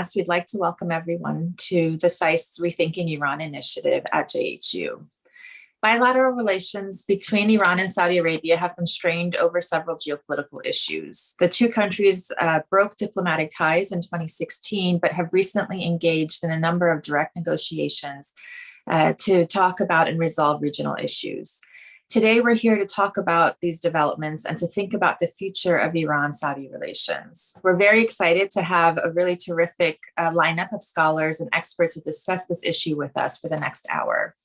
us, we'd like to welcome everyone to the SAIS Rethinking Iran initiative at JHU. Bilateral relations between Iran and Saudi Arabia have been strained over several geopolitical issues. The two countries broke diplomatic ties in 2016, but have recently engaged in a number of direct negotiations to talk about and resolve regional issues. Today, we're here to talk about these developments and to think about the future of Iran-Saudi relations. We're very excited to have a really terrific lineup of scholars and experts to discuss this issue with us for the next hour.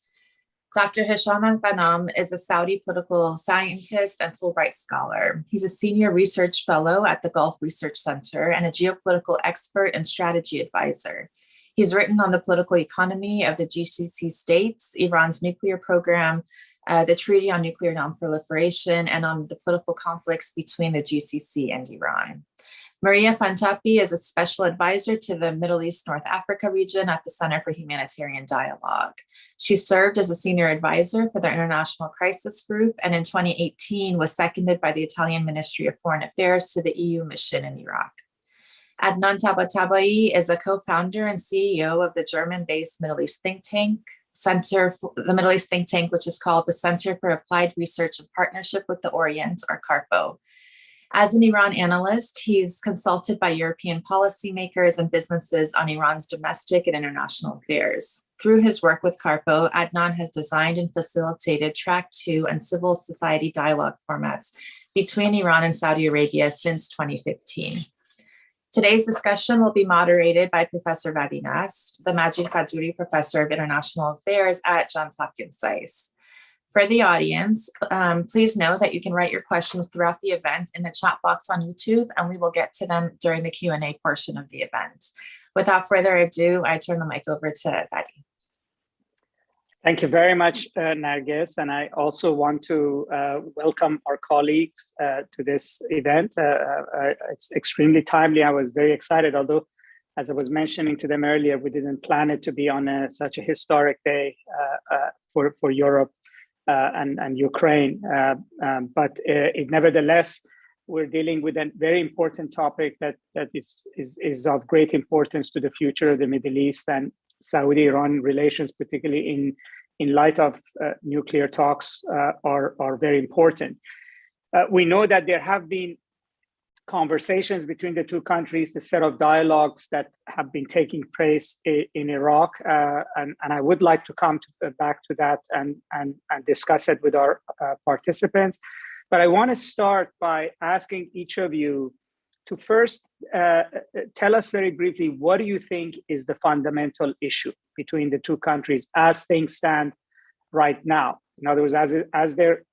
Dr. Hesham Alghannam is a Saudi political scientist and Fulbright scholar. He's a senior research fellow at the Gulf Research Center and a geopolitical expert and strategy advisor. He's written on the political economy of the GCC states, Iran's nuclear program, the Treaty on Nuclear Nonproliferation, and on the political conflicts between the GCC and Iran. Maria Fantappie is a special advisor to the Middle East North Africa region at the Center for Humanitarian Dialogue. She served as a senior advisor for the International Crisis Group, and in 2018 was seconded by the Italian Ministry of Foreign Affairs to the EU mission in Iraq. Adnan Tabatabai is a co-founder and CEO of the German-based Middle East think tank, which is called the Center for Applied Research and Partnership with the Orient, or Carpo. As an Iran analyst, he's consulted by European policymakers and businesses on Iran's domestic and international affairs. Through his work with Carpo, Adnan has designed and facilitated Track 2 and civil society dialogue formats between Iran and Saudi Arabia since 2015. Today's discussion will be moderated by Professor Vali, the Majid Khadouri Professor of International Affairs at Johns Hopkins SAIS. For the audience, please know that you can write your questions throughout the event in the chat box on YouTube, and we will get to them during the Q&A portion of the event. Without further ado, I turn the mic over to Vali. Thank you very much, Nargis, and I also want to welcome our colleagues to this event. It's extremely timely. I was very excited, although, as I was mentioning to them earlier, we didn't plan it to be on such a historic day for Europe and Ukraine. But nevertheless, we're dealing with a very important topic that is of great importance to the future of the Middle East and Saudi-Iran relations, particularly in light of nuclear talks, are very important. We know that there have been conversations between the two countries, a set of dialogues that have been taking place in Iraq, and I would like to come back to that and discuss it with our participants. But I want to start by asking each of you to first tell us very briefly, what do you think is the fundamental issue between the two countries as things stand right now? In other words, as they're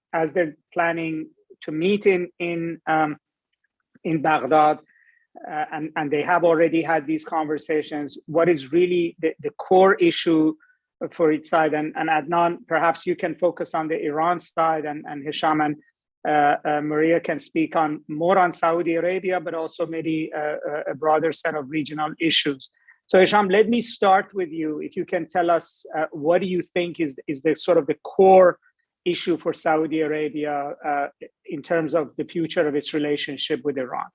planning to meet in Baghdad, and they have already had these conversations, what is really the core issue for each side? And Adnan, perhaps you can focus on the Iran side, and Hesham and Maria can speak more on Saudi Arabia, but also maybe a broader set of regional issues. So Hesham, let me start with you. If you can tell us, what do you think is the sort of the core issue for Saudi Arabia in terms of the future of its relationship with Iran?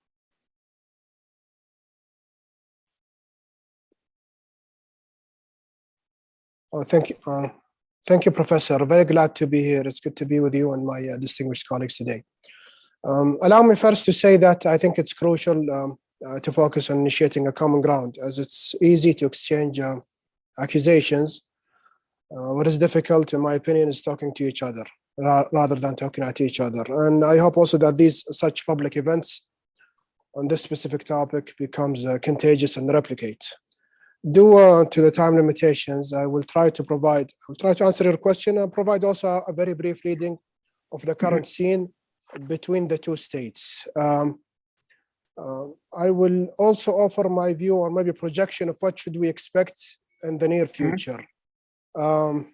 Oh, thank you. Thank you, Professor. Very glad to be here. It's good to be with you and my distinguished colleagues today. Allow me first to say that I think it's crucial to focus on initiating a common ground, as it's easy to exchange accusations. What is difficult, in my opinion, is talking to each other rather than talking at each other. And I hope also that such public events on this specific topic becomes contagious and replicate. Due to the time limitations, I will try to answer your question and provide also a very brief reading of the current scene between the two states. I will also offer my view or maybe projection of what should we expect in the near future. I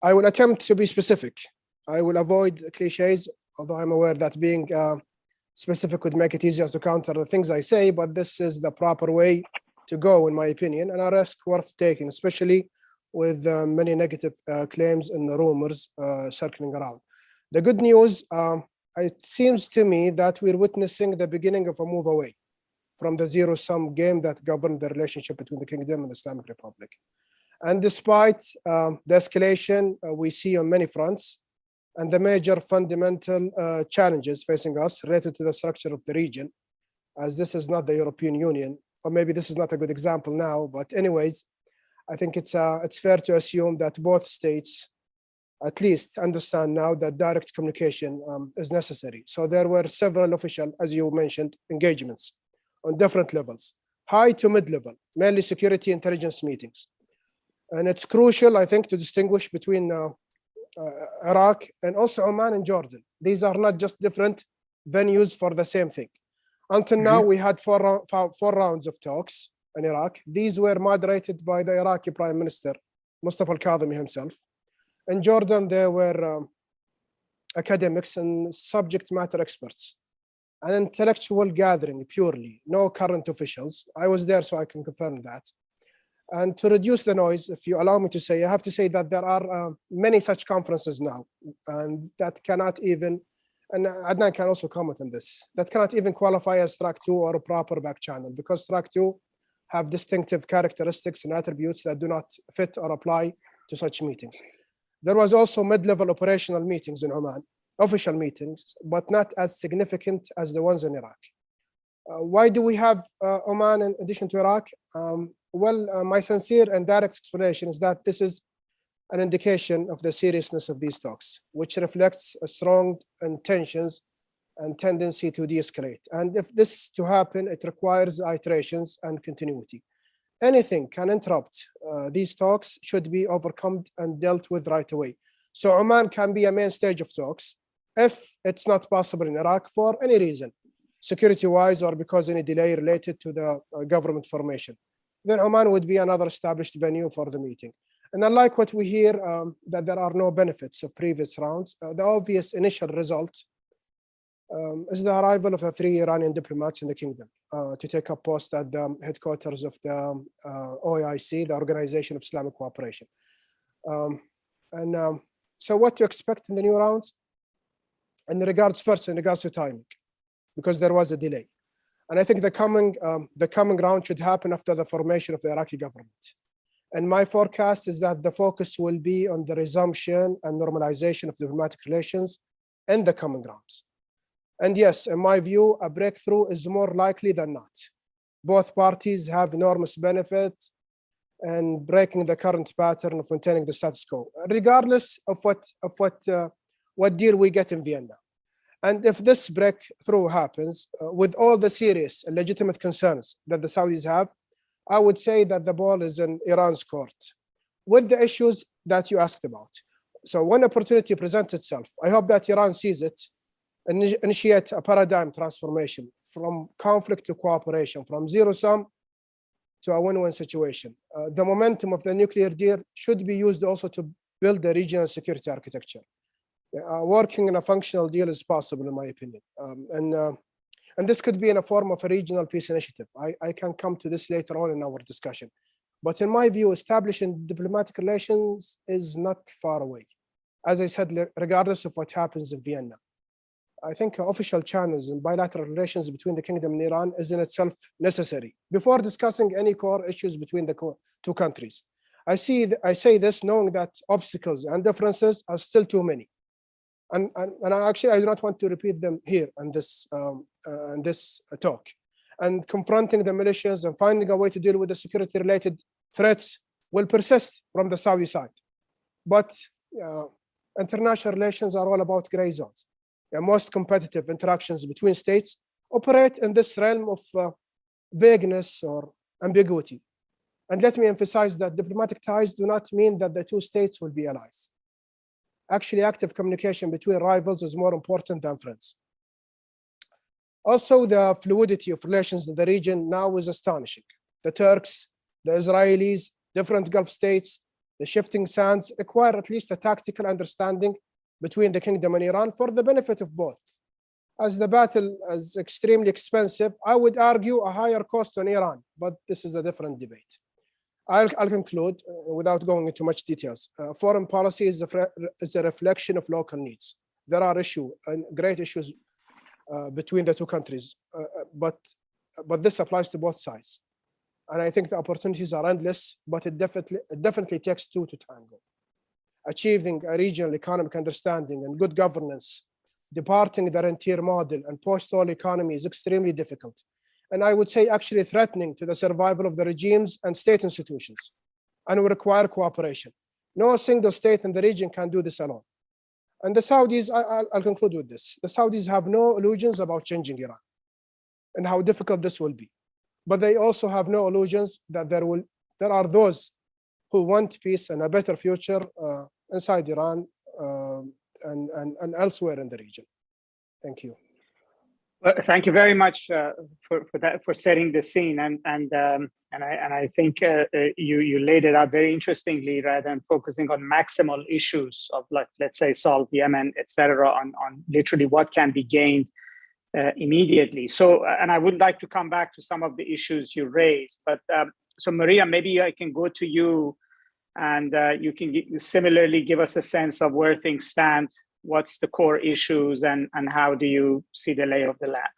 will attempt to be specific. I will avoid cliches, although I'm aware that being specific would make it easier to counter the things I say, but this is the proper way to go, in my opinion, and a risk worth taking, especially with many negative claims and rumors circling around. The good news it seems to me that we're witnessing the beginning of a move away from the zero-sum game that governed the relationship between the kingdom and the Islamic Republic. And despite the escalation we see on many fronts and the major fundamental challenges facing us related to the structure of the region, as this is not the European Union, or maybe this is not a good example now, but anyways, I think it's fair to assume that both states at least understand now that direct communication is necessary. So there were several official, as you mentioned, engagements on different levels, high to mid-level, mainly security intelligence meetings. And it's crucial, I think, to distinguish between Iraq and also Oman and Jordan. These are not just different venues for the same thing. Until now, we had four rounds of talks in Iraq. These were moderated by the Iraqi Prime Minister, Mustafa al-Kadhimi himself. In Jordan, there were academics and subject matter experts, an intellectual gathering purely, no current officials. I was there, so I can confirm that. And to reduce the noise, if you allow me to say, I have to say that there are many such conferences now, and that cannot even, and Adnan can also comment on this, that cannot even qualify as track 2 or a proper back channel, because track 2 have distinctive characteristics and attributes that do not fit or apply to such meetings. There was also mid-level operational meetings in Oman, official meetings, but not as significant as the ones in Iraq. Why do we have Oman in addition to Iraq? My sincere and direct explanation is that this is an indication of the seriousness of these talks, which reflects a strong intentions and tendency to de-escalate. And if this to happen, it requires iterations and continuity. Anything can interrupt these talks should be overcome and dealt with right away. So Oman can be a main stage of talks if it's not possible in Iraq for any reason, security-wise or because any delay related to the government formation. Then Oman would be another established venue for the meeting. And unlike what we hear, that there are no benefits of previous rounds, the obvious initial result is the arrival of the 3 Iranian diplomats in the kingdom to take up post at the headquarters of the OIC, the Organization of Islamic Cooperation. So what to expect in the new rounds? In regards to timing, because there was a delay. And I think the coming round should happen after the formation of the Iraqi government. And my forecast is that the focus will be on the resumption and normalization of diplomatic relations in the coming rounds. And yes, in my view, a breakthrough is more likely than not. Both parties have enormous benefit in breaking the current pattern of maintaining the status quo, regardless of what deal we get in Vienna. And if this breakthrough happens, with all the serious and legitimate concerns that the Saudis have, I would say that the ball is in Iran's court with the issues that you asked about. So when opportunity presents itself, I hope that Iran sees it and initiate a paradigm transformation from conflict to cooperation, from zero-sum to a win-win situation. The momentum of the nuclear deal should be used also to build a regional security architecture. Working in a functional deal is possible, in my opinion. And this could be in a form of a regional peace initiative. I can come to this later on in our discussion. But in my view, establishing diplomatic relations is not far away. As I said, regardless of what happens in Vienna, I think official channels and bilateral relations between the kingdom and Iran is in itself necessary before discussing any core issues between the two countries. I say this knowing that obstacles and differences are still too many. And I do not want to repeat them here in this talk. And confronting the militias and finding a way to deal with the security-related threats will persist from the Saudi side. But international relations are all about gray zones. Most competitive interactions between states operate in this realm of vagueness or ambiguity. And let me emphasize that diplomatic ties do not mean that the two states will be allies. Actually, active communication between rivals is more important than friends. Also, the fluidity of relations in the region now is astonishing. The Turks, the Israelis, different Gulf states, the shifting sands require at least a tactical understanding between the kingdom and Iran for the benefit of both. As the battle is extremely expensive, I would argue a higher cost on Iran, but this is a different debate. I'll conclude without going into much details. Foreign policy is a reflection of local needs. there are issues and great issues between the two countries, but this applies to both sides. And I think the opportunities are endless, but it definitely takes two to tango. Achieving a regional economic understanding and good governance, departing the rentier model and post-oil economy is extremely difficult. And I would say actually threatening to the survival of the regimes and state institutions, and will require cooperation. No single state in the region can do this alone. And the Saudis, I'll conclude with this. The Saudis have no illusions about changing Iran and how difficult this will be. But they also have no illusions that there are those who want peace and a better future inside Iran and elsewhere in the region. Thank you. Well, thank you very much for setting the scene, and I think you laid it out very interestingly, rather than focusing on maximal issues of, like, let's say, solve Yemen, etc., on literally what can be gained immediately. So, and I would like to come back to some of the issues you raised, but so Maria, maybe I can go to you, and you can similarly give us a sense of where things stand. What's the core issues, and how do you see the lay of the land?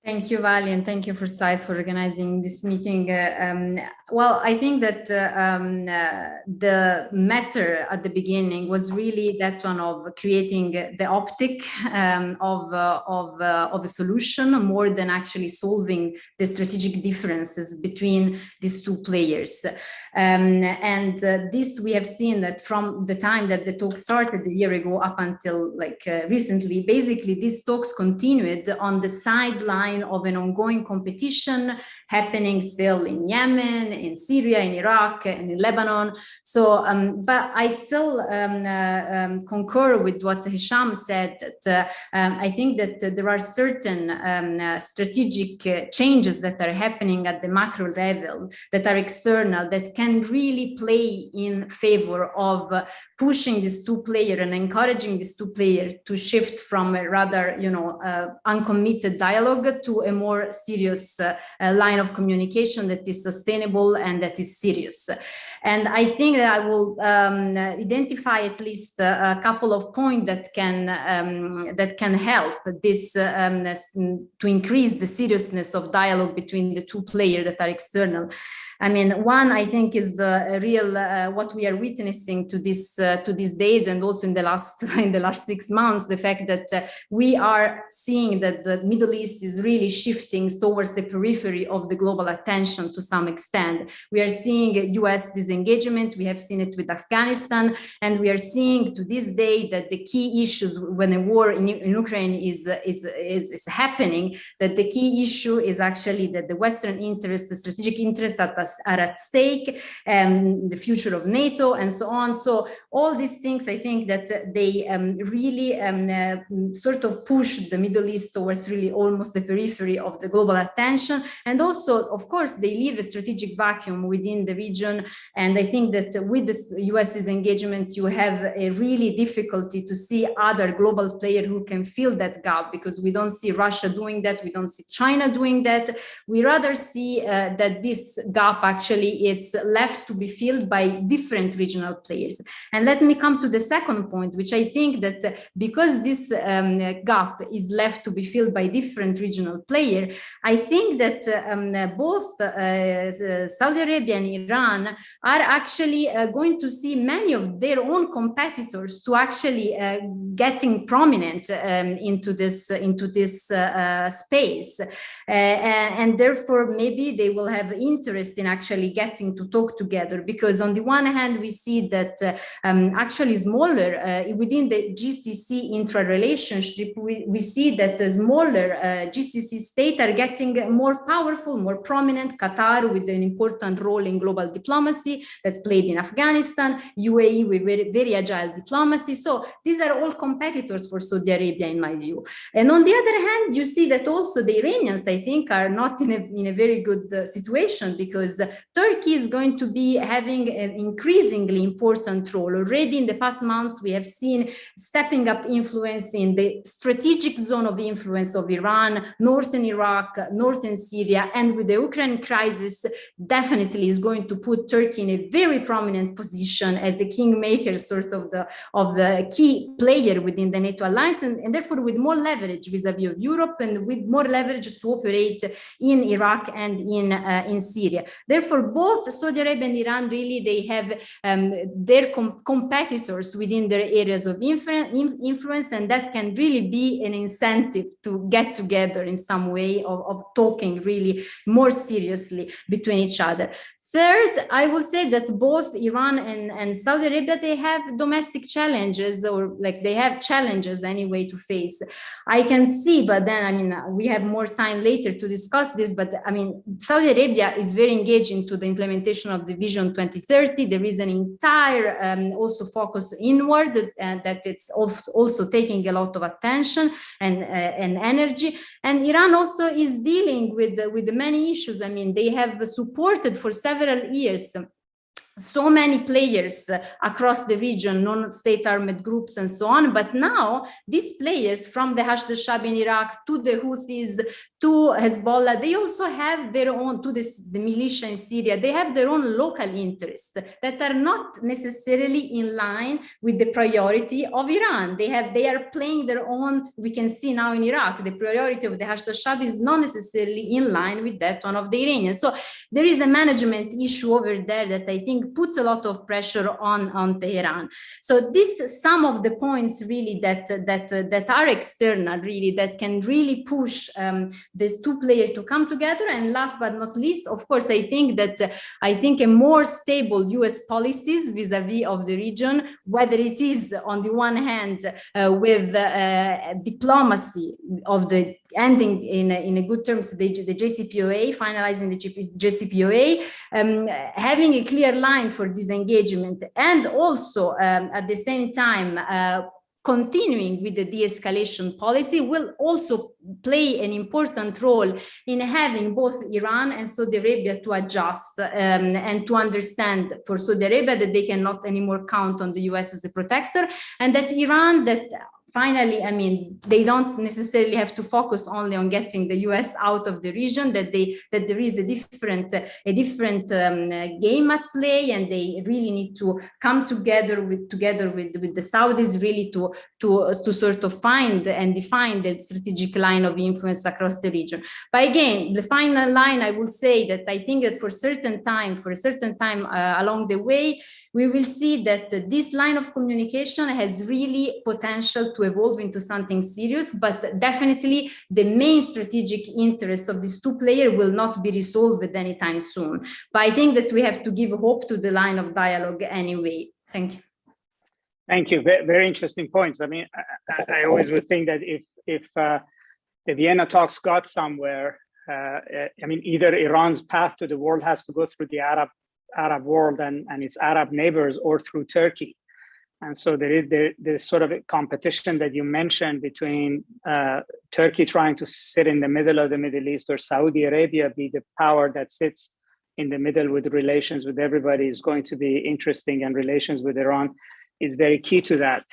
Thank you, Vali, and thank you for SAIS for organizing this meeting. Well, I think that the matter at the beginning was really that one of creating the optic of a solution, more than actually solving the strategic differences between these two players. This we have seen that from the time that the talk started a year ago up until recently, basically these talks continued on the sideline of an ongoing competition happening still in Yemen, in Syria, in Iraq, and in Lebanon. So, but I still concur with what Hesham said, that I think that there are certain strategic changes that are happening at the macro level that are external, that can really play in favor of pushing these two players and encouraging these two players to shift from a rather, uncommitted dialogue to a more serious line of communication that is sustainable and that is serious. And I think that I will identify at least a couple of points that can help this to increase the seriousness of dialogue between the two players that are external. I mean, one, I think, is the real what we are witnessing to these days, and also in the last 6 months, the fact that we are seeing that the Middle East is really shifting towards the periphery of the global attention to some extent. We are seeing U.S. disengagement. We have seen it with Afghanistan, and we are seeing to this day that the key issues when a war in Ukraine is happening, that the key issue is actually that the Western interests, the strategic interests are at stake, the future of NATO, and so on. So all these things, I think that they really sort of push the Middle East towards really almost the periphery of the global attention. And also, of course, they leave a strategic vacuum within the region. And I think that with this US disengagement, you have a really difficulty to see other global players who can fill that gap, because we don't see Russia doing that. We don't see China doing that. We rather see that this gap actually it's left to be filled by different regional players. And let me come to the second point, which I think that because this gap is left to be filled by different regional players, I think that both Saudi Arabia and Iran are actually going to see many of their own competitors to actually getting prominent into this space, and therefore maybe they will have interest in actually getting to talk together, because on the one hand we see that actually smaller within the GCC intra-relationship, we see that the smaller GCC states are getting more powerful, more prominent. Qatar with an important role in global diplomacy that played in Afghanistan, UAE with very, very agile diplomacy. So these are all competitors for Saudi Arabia, in my view. And on the other hand, you see that also the Iranians, I think, are not in a very good situation, because because Turkey is going to be having an increasingly important role. Already in the past months, we have seen stepping up influence in the strategic zone of influence of Iran, northern Iraq, northern Syria, and with the Ukraine crisis, definitely is going to put Turkey in a very prominent position as the kingmaker, sort of the key player within the NATO alliance, and therefore with more leverage vis-a-vis of Europe and with more leverage to operate in Iraq and in Syria. Therefore, both Saudi Arabia and Iran really, they have their competitors within their areas of influence, and that can really be an incentive to get together in some way of talking really more seriously between each other. Third, I would say that both Iran and Saudi Arabia, they have domestic challenges, or like they have challenges anyway to face. I can see, but then, I mean, we have more time later to discuss this, but I mean, Saudi Arabia is very engaged into the implementation of the Vision 2030. There is an entire also focus inward that it's also taking a lot of attention and energy. And Iran also is dealing with the many issues. I mean, they have supported for several years so many players across the region, non-state armed groups and so on. But now these players, from the Hashd al-Shaabi in Iraq to the Houthis to Hezbollah, they also have their own, to the militia in Syria, they have their own local interests that are not necessarily in line with the priority of Iran. They are playing their own. We can see now in Iraq, the priority of the Hashd al-Shaabi is not necessarily in line with that one of the Iranians. So there is a management issue over there that I think puts a lot of pressure on Tehran. So this, some of the points really that are external, really, that can really push these two players to come together. And last but not least, of course, I think a more stable US policies vis-a-vis of the region, whether it is on the one hand with diplomacy of the ending in a good terms the JCPOA, finalizing the JCPOA, having a clear line for disengagement, and also at the same time continuing with the de-escalation policy will also play an important role in having both Iran and Saudi Arabia to adjust and to understand for Saudi Arabia that they cannot anymore count on the US as a protector, and that Iran, that finally, I mean, they don't necessarily have to focus only on getting the US out of the region, that there is a different game at play, and they really need to come together with the Saudis really to sort of find and define the strategic line of influence across the region. But again, the final line, I will say that I think that for a certain time along the way, we will see that this line of communication has really potential to evolve into something serious, but definitely the main strategic interest of these two players will not be resolved anytime soon. But I think that we have to give hope to the line of dialogue anyway. Thank you. Thank you. Very interesting points. I mean, I always would think that if the Vienna talks got somewhere, I mean, either Iran's path to the world has to go through the Arab world and its Arab neighbors, or through Turkey. And so there's sort of a competition that you mentioned between Turkey trying to sit in the middle of the Middle East, or Saudi Arabia be the power that sits in the middle with relations with everybody, is going to be interesting, and relations with Iran is very key to that.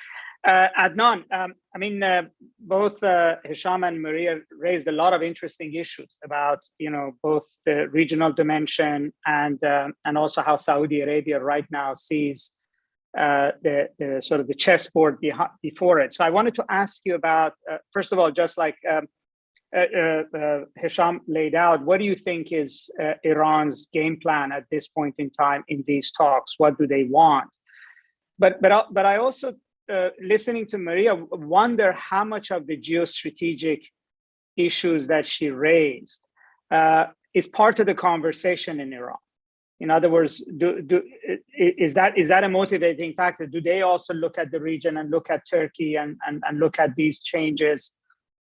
Adnan, I mean, both Hesham and Maria raised a lot of interesting issues about, both the regional dimension and also how Saudi Arabia right now sees the sort of the chessboard before it. So I wanted to ask you about, first of all, just like Hesham laid out, what do you think is Iran's game plan at this point in time in these talks? What do they want? But I also, listening to Maria, wonder how much of the geostrategic issues that she raised is part of the conversation in Iran. In other words, is that a motivating factor? Do they also look at the region and look at Turkey and look at these changes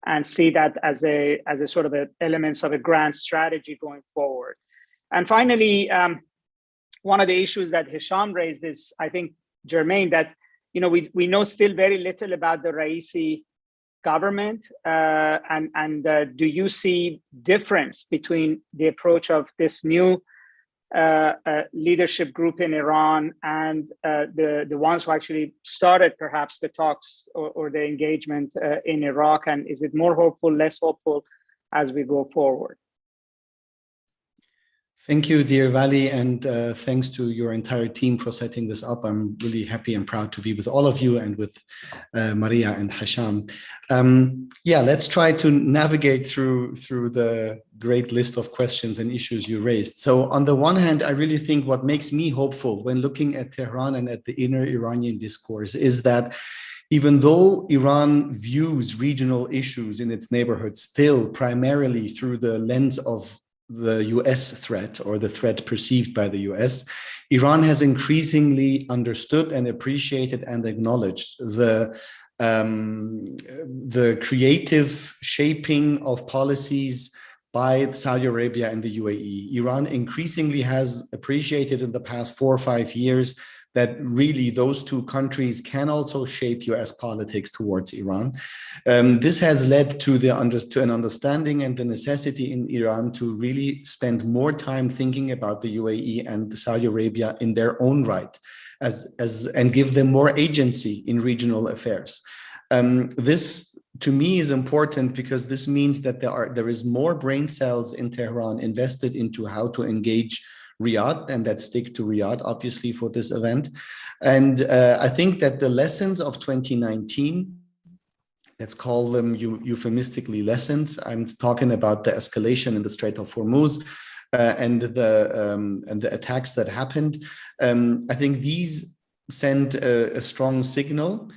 and see that as a sort of elements of a grand strategy going forward? And finally, one of the issues that Hesham raised is, I think, germane, that we know still very little about the Raisi government, and do you see difference between the approach of this new leadership group in Iran and the ones who actually started perhaps the talks or the engagement in Iraq? And is it more hopeful, less hopeful as we go forward? Thank you, dear Vali, and thanks to your entire team for setting this up. I'm really happy and proud to be with all of you and with Maria and Hesham. Yeah, let's try to navigate through the great list of questions and issues you raised. So on the one hand, I really think what makes me hopeful when looking at Tehran and at the inner Iranian discourse is that even though Iran views regional issues in its neighborhood still primarily through the lens of the US threat or the threat perceived by the US, Iran has increasingly understood and appreciated and acknowledged the creative shaping of policies by Saudi Arabia and the UAE. Iran increasingly has appreciated in the past 4 or 5 years that really those two countries can also shape US politics towards Iran. This has led to an understanding and the necessity in Iran to really spend more time thinking about the UAE and Saudi Arabia in their own right, and give them more agency in regional affairs. This, to me, is important because this means that there is more brain cells in Tehran invested into how to engage Riyadh, and that stick to Riyadh, obviously, for this event. And I think that the lessons of 2019, let's call them euphemistically lessons. I'm talking about the escalation in the Strait of Hormuz and the attacks that happened. I think these sent a strong signal.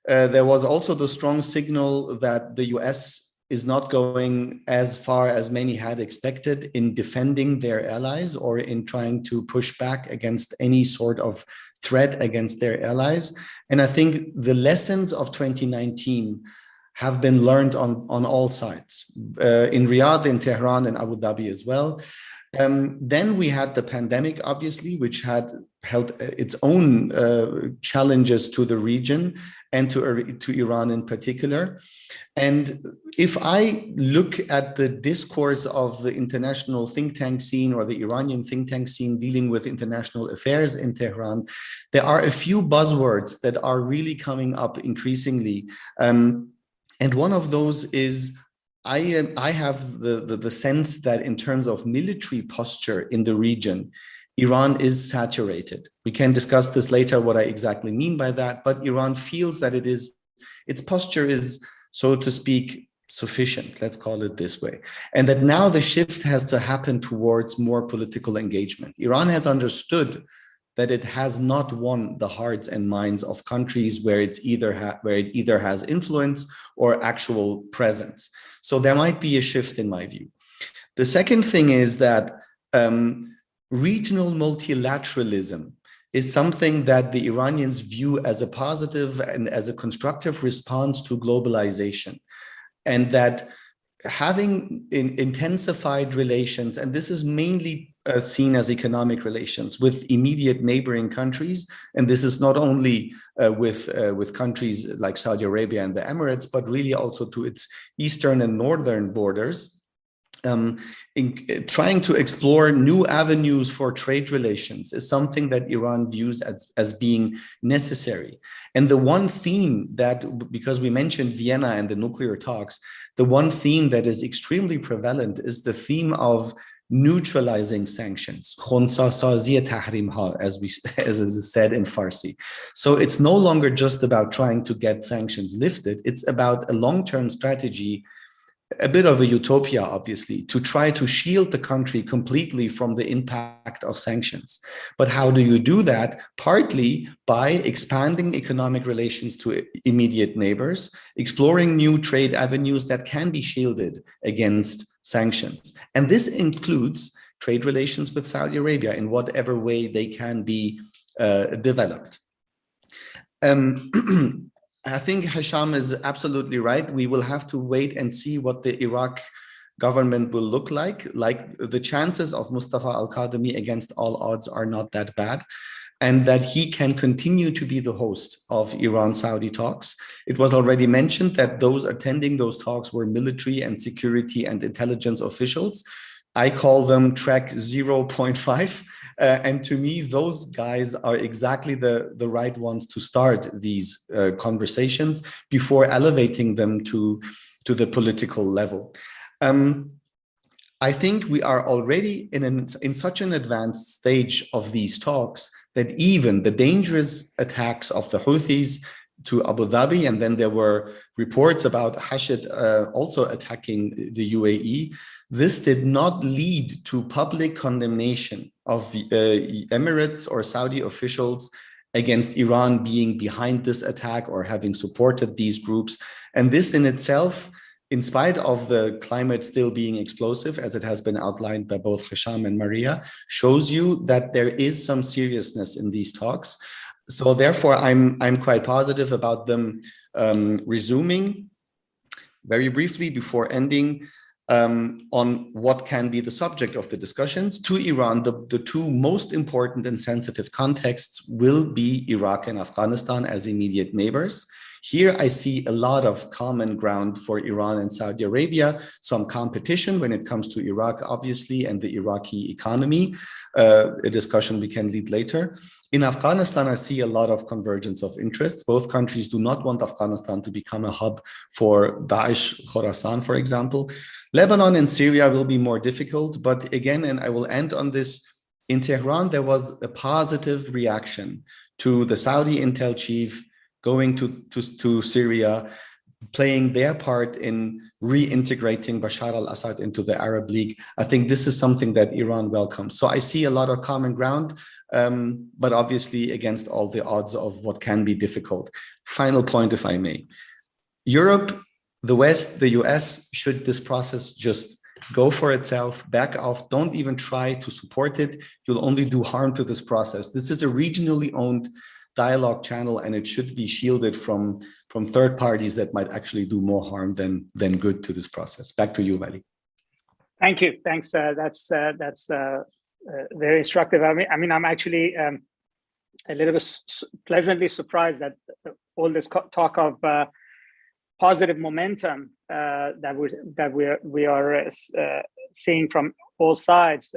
There was also the strong signal that the US is not going as far as many had expected in defending their allies or in trying to push back against any sort of threat against their allies. And I think the lessons of 2019 have been learned on all sides, in Riyadh, in Tehran, and Abu Dhabi as well. Then we had the pandemic, obviously, which had held its own challenges to the region and to Iran in particular. And if I look at the discourse of the international think tank scene or the Iranian think tank scene dealing with international affairs in Tehran, there are a few buzzwords that are really coming up increasingly. And one of those is I have the sense that in terms of military posture in the region, Iran is saturated. We can discuss this later, what I exactly mean by that, but Iran feels that its posture is, so to speak, sufficient, let's call it this way. And that now the shift has to happen towards more political engagement. Iran has understood that it has not won the hearts and minds of countries where it either has influence or actual presence. So there might be a shift in my view. The second thing is that regional multilateralism is something that the Iranians view as a positive and as a constructive response to globalization. And that having intensified relations, and this is mainly seen as economic relations with immediate neighboring countries, and this is not only with countries like Saudi Arabia and the Emirates, but really also to its eastern and northern borders, in trying to explore new avenues for trade relations is something that Iran views as being necessary. And the one theme that, because we mentioned Vienna and the nuclear talks, the one theme that is extremely prevalent is the theme of neutralizing sanctions, as it is said in Farsi. So it's no longer just about trying to get sanctions lifted, it's about a long-term strategy, a bit of a utopia, obviously, to try to shield the country completely from the impact of sanctions. But how do you do that? Partly by expanding economic relations to immediate neighbors, exploring new trade avenues that can be shielded against sanctions. And this includes trade relations with Saudi Arabia in whatever way they can be developed. I think Hesham is absolutely right. We will have to wait and see what the Iraq government will look like. Like, the chances of Mustafa al-Kadhimi against all odds are not that bad, and that he can continue to be the host of Iran-Saudi talks. It was already mentioned that those attending those talks were military and security and intelligence officials. I call them track 0.5. And to me, those guys are exactly the right ones to start these conversations before elevating them to the political level. I think we are already in such an advanced stage of these talks that even the dangerous attacks of the Houthis to Abu Dhabi, and then there were reports about Hashid also attacking the UAE, this did not lead to public condemnation of the Emirates or Saudi officials against Iran being behind this attack or having supported these groups. And this in itself, in spite of the climate still being explosive, as it has been outlined by both Hesham and Maria, shows you that there is some seriousness in these talks. So therefore, I'm quite positive about them resuming. Very briefly before ending, on what can be the subject of the discussions. To Iran, the two most important and sensitive contexts will be Iraq and Afghanistan as immediate neighbors. Here I see a lot of common ground for Iran and Saudi Arabia, some competition when it comes to Iraq, obviously, and the Iraqi economy, a discussion we can lead later. In Afghanistan, I see a lot of convergence of interests. Both countries do not want Afghanistan to become a hub for Daesh, Khorasan, for example. Lebanon and Syria will be more difficult, but again, and I will end on this, in Tehran, there was a positive reaction to the Saudi intel chief going to Syria, playing their part in reintegrating Bashar al-Assad into the Arab League. I think this is something that Iran welcomes. So I see a lot of common ground, but obviously against all the odds of what can be difficult. Final point, if I may. Europe, the West, the US, should this process just go for itself, back off, don't even try to support it. You'll only do harm to this process. This is a regionally owned dialogue channel, and it should be shielded from third parties that might actually do more harm than good to this process. Back to you, Vali. Thank you. Thanks. That's very instructive. I mean, I'm actually a little bit pleasantly surprised that all this talk of positive momentum that we are seeing from all sides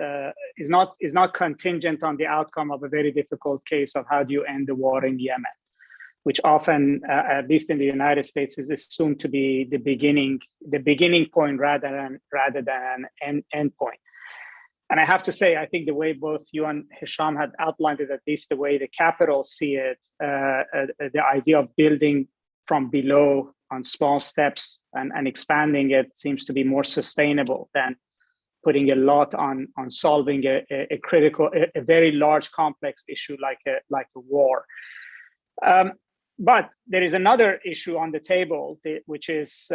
is not contingent on the outcome of a very difficult case of how do you end the war in Yemen, which often, at least in the United States, is assumed to be the beginning point rather than an end point. And I have to say, I think the way both you and Hesham had outlined it, at least the way the capitals see it, the idea of building from below on small steps and expanding it seems to be more sustainable than putting a lot on solving a critical, a very large, complex issue like a war. But there is another issue on the table, which is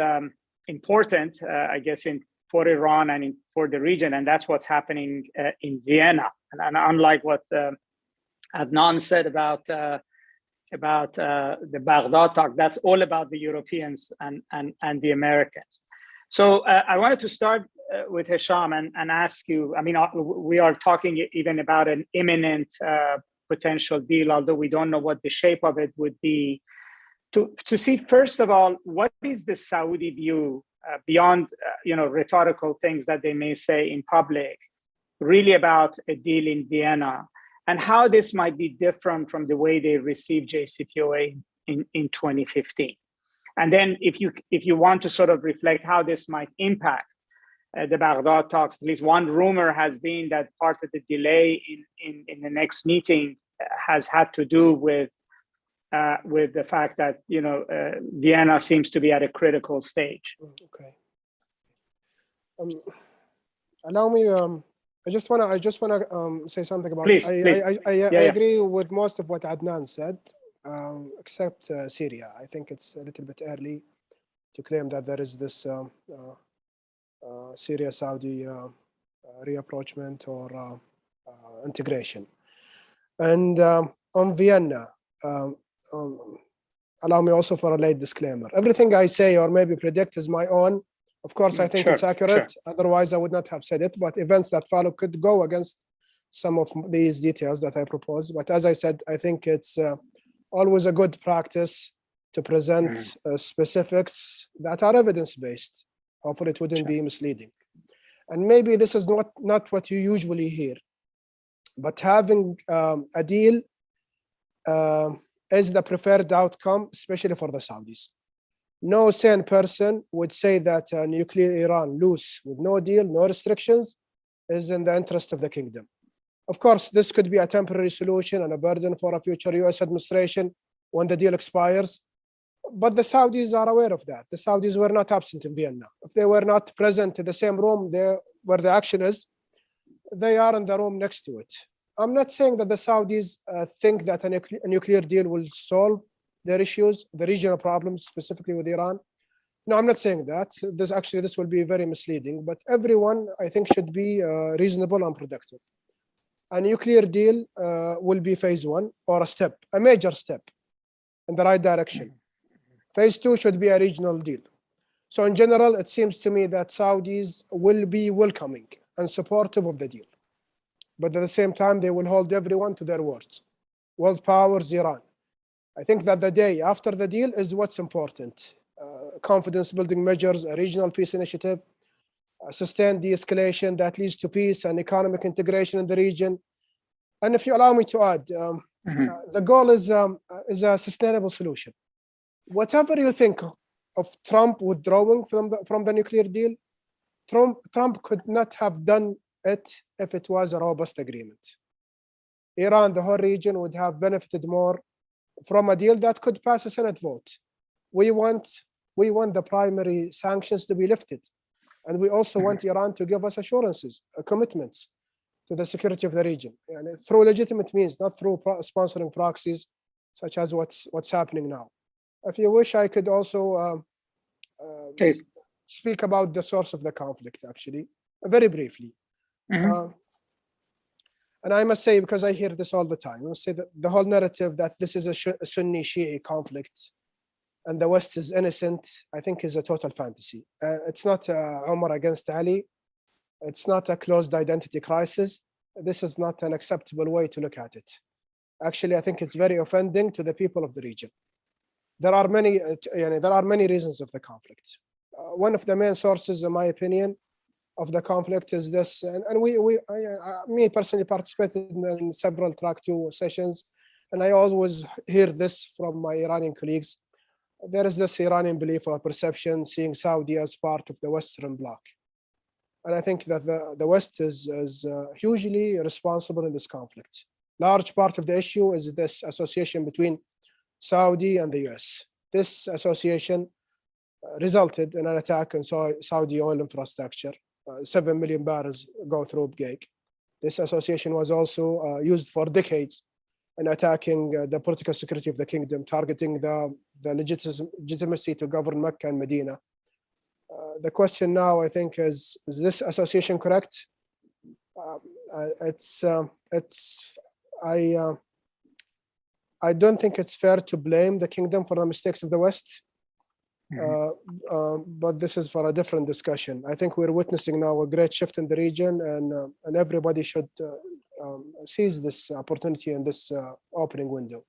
important, I guess, for Iran and for the region, and that's what's happening in Vienna. And unlike what Adnan said about the Baghdad talk, that's all about the Europeans and the Americans. So I wanted to start with Hesham and ask you, I mean, we are talking even about an imminent potential deal, although we don't know what the shape of it would be, to see, first of all, what is the Saudi view beyond rhetorical things that they may say in public, really about a deal in Vienna, and how this might be different from the way they received JCPOA in 2015. And then if you want to sort of reflect how this might impact the Baghdad talks, at least one rumor has been that part of the delay in the next meeting has had to do with the fact that Vienna seems to be at a critical stage. Okay. Allow me. I just wanna say something about. Please, I agree with most of what Adnan said, except Syria. I think it's a little bit early to claim that there is this Syria-Saudi reapproachment or integration. And on Vienna, allow me also for a late disclaimer. Everything I say or maybe predict is my own. Of course, I think it's accurate. Sure. Otherwise, I would not have said it. But events that follow could go against some of these details that I propose. But as I said, I think it's always a good practice to present specifics that are evidence-based. Hopefully, it wouldn't be misleading. And maybe this is not what you usually hear, but having a deal is the preferred outcome, especially for the Saudis. No sane person would say that nuclear Iran loose with no deal, no restrictions, is in the interest of the kingdom. Of course, this could be a temporary solution and a burden for a future US administration when the deal expires. But the Saudis are aware of that. The Saudis were not absent in Vienna. If they were not present in the same room there where the action is, they are in the room next to it. I'm not saying that the Saudis think that a nuclear deal will solve their issues, the regional problems, specifically with Iran. No, I'm not saying that. This will be very misleading, but everyone, I think, should be reasonable and productive. A nuclear deal will be phase one, or a major step in the right direction. Phase two should be a regional deal. So in general, it seems to me that Saudis will be welcoming and supportive of the deal. But at the same time, they will hold everyone to their words. World powers, Iran. I think that the day after the deal is what's important. Confidence building measures, a regional peace initiative, sustained de-escalation that leads to peace and economic integration in the region. And if you allow me to add, the goal is a sustainable solution. Whatever you think of Trump withdrawing from the nuclear deal, Trump could not have done it if it was a robust agreement. Iran, the whole region, would have benefited more from a deal that could pass a Senate vote. We want the primary sanctions to be lifted. And we also want Iran to give us assurances, commitments to the security of the region, and through legitimate means, not through sponsoring proxies, such as what's happening now. If you wish, I could also speak about the source of the conflict, actually, very briefly. And I must say, because I hear this all the time, I must say that the whole narrative that this is a Sunni Shia conflict and the West is innocent, I think is a total fantasy. It's not Umar against Ali. It's not a closed identity crisis. This is not an acceptable way to look at it. Actually, I think it's very offending to the people of the region. There are many reasons of the conflict. One of the main sources, in my opinion, of the conflict is this, and me personally participated in several track 2 sessions, and I always hear this from my Iranian colleagues. There is this Iranian belief or perception seeing Saudi as part of the Western bloc. And I think that the West is hugely responsible in this conflict. Large part of the issue is this association between Saudi and the US. This association resulted in an attack on Saudi oil infrastructure. 7 million barrels go through Bghaik. This association was also used for decades in attacking the political security of the kingdom, targeting the legitimacy to govern Mecca and Medina. The question now, I think, is this association correct? I don't think it's fair to blame the kingdom for the mistakes of the West. But this is for a different discussion. I think we're witnessing now a great shift in the region, and everybody should seize this opportunity and this opening window.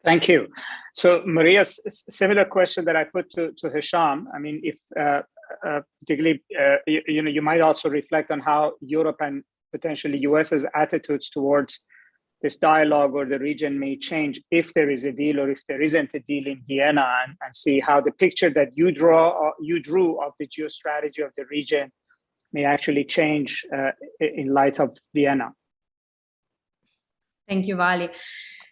Thank you. So Maria, similar question that I put to Hesham. I mean, if particularly, you might also reflect on how Europe and potentially US's attitudes towards this dialogue or the region may change if there is a deal or if there isn't a deal in Vienna, and see how the picture that you drew of the geostrategy of the region may actually change in light of Vienna. Thank you, Vali.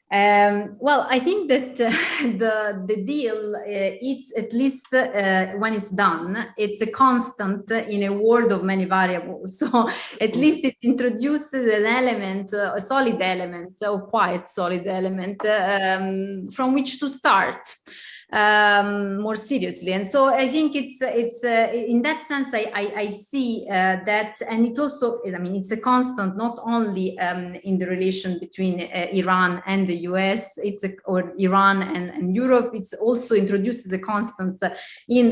Well, I think that the deal, it's at least when it's done, it's a constant in a world of many variables. So at least it introduces an element, a solid element, or quite solid element from which to start more seriously. And so I think it's in that sense, I see that, and it's also, I mean, it's a constant, not only in the relation between Iran and the US, or Iran and Europe. It's also introduces a constant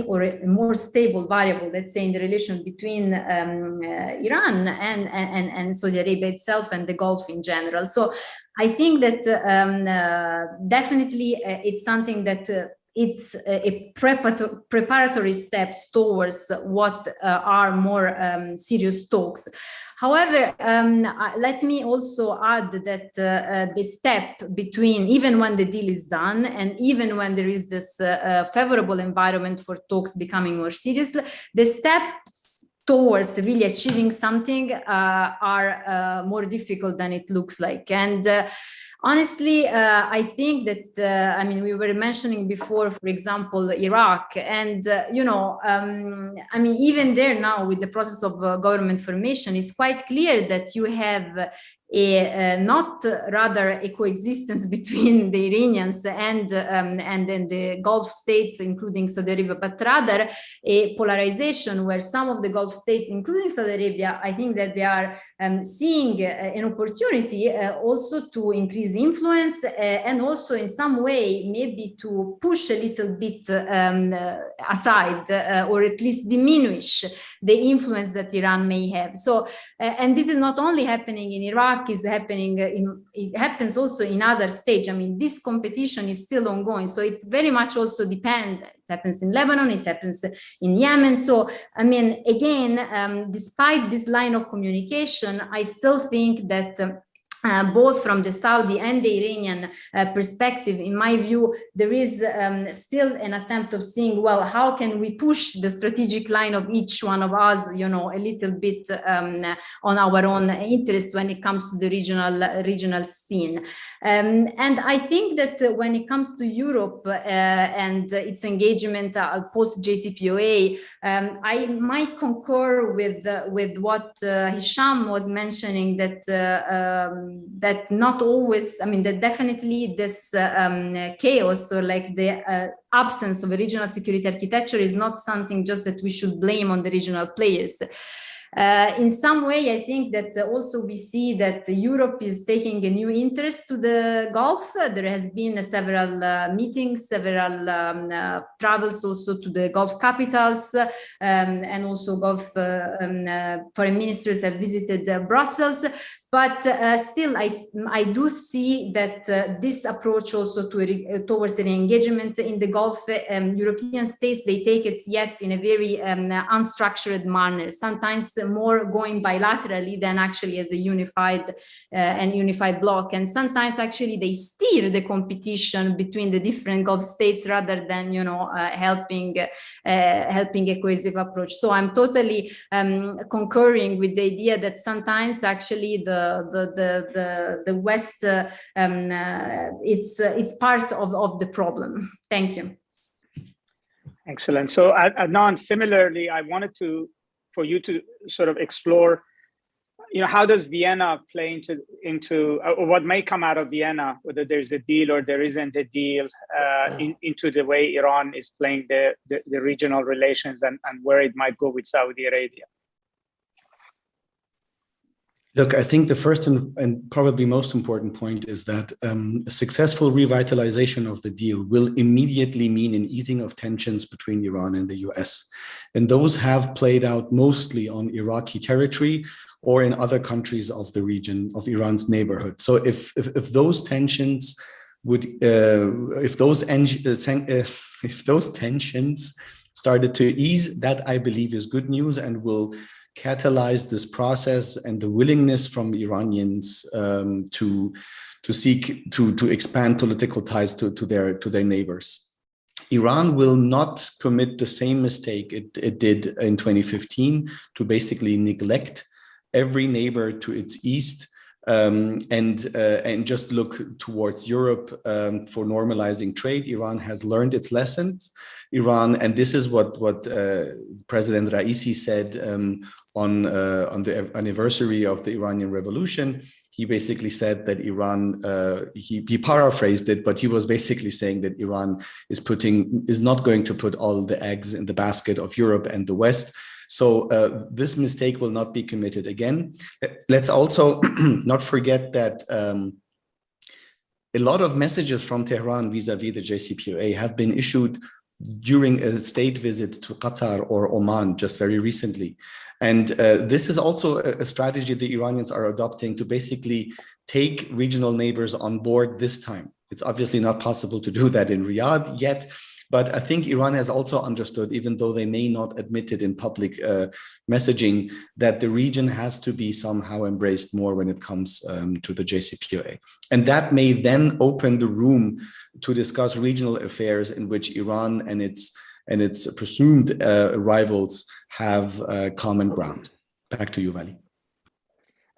or a more stable variable, let's say, in the relation between Iran and Saudi Arabia itself and the Gulf in general. So I think that definitely it's something that it's a preparatory steps towards what are more serious talks. However, let me also add that the step between, even when the deal is done and even when there is this favorable environment for talks becoming more serious, the steps towards really achieving something are more difficult than it looks like. And honestly, I think that, I mean, we were mentioning before, for example, Iraq, and, I mean, even there now with the process of government formation, it's quite clear that you have not rather a coexistence between the Iranians and then the Gulf states, including Saudi Arabia, but rather a polarization where some of the Gulf states, including Saudi Arabia, I think that they are seeing an opportunity also to increase influence and also in some way maybe to push a little bit aside or at least diminish the influence that Iran may have. So, and this is not only happening in Iraq, is happening it happens also in other states. I mean, this competition is still ongoing, so it's very much also dependent. It happens in Lebanon, it happens in Yemen. So, I mean, again, despite this line of communication, I still think that both from the Saudi and the Iranian perspective, in my view, there is still an attempt of seeing, well, how can we push the strategic line of each one of us, a little bit on our own interest when it comes to the regional scene. And I think that when it comes to Europe and its engagement post JCPOA, I might concur with what Hesham was mentioning, that not always, I mean, that definitely this chaos or like the absence of a regional security architecture is not something just that we should blame on the regional players. In some way, I think that also we see that Europe is taking a new interest to the Gulf. There has been several meetings, several travels also to the Gulf capitals, and also Gulf foreign ministers have visited Brussels. But still, I do see that this approach also towards an engagement in the Gulf, European states, they take it yet in a very unstructured manner, sometimes more going bilaterally than actually as a unified bloc. And sometimes actually they steer the competition between the different Gulf states rather than, helping a cohesive approach. So I'm totally concurring with the idea that sometimes actually the West, it's part of the problem. Thank you. Excellent. So Adnan, similarly, I wanted for you to sort of explore, how does Vienna play into or what may come out of Vienna, whether there's a deal or there isn't a deal, into the way Iran is playing the regional relations and where it might go with Saudi Arabia. Look, I think the first and probably most important point is that a successful revitalization of the deal will immediately mean an easing of tensions between Iran and the US. And those have played out mostly on Iraqi territory or in other countries of the region of Iran's neighborhood. So if those tensions if those tensions started to ease, that I believe is good news and will catalyze this process and the willingness from Iranians to seek to expand political ties to their neighbors. Iran will not commit the same mistake it did in 2015 to basically neglect every neighbor to its east and just look towards Europe for normalizing trade. Iran has learned its lessons. Iran, and this is what President Raisi said on the anniversary of the Iranian Revolution. He basically said that Iran, he paraphrased it, but he was basically saying that Iran is not going to put all the eggs in the basket of Europe and the West. So this mistake will not be committed again. Let's also not forget that a lot of messages from Tehran vis-a-vis the JCPOA have been issued during a state visit to Qatar or Oman just very recently. And this is also a strategy the Iranians are adopting to basically take regional neighbors on board this time. It's obviously not possible to do that in Riyadh yet, but I think Iran has also understood, even though they may not admit it in public messaging, that the region has to be somehow embraced more when it comes to the JCPOA. And that may then open the room to discuss regional affairs in which Iran and its presumed rivals have common ground. Back to you, Vali.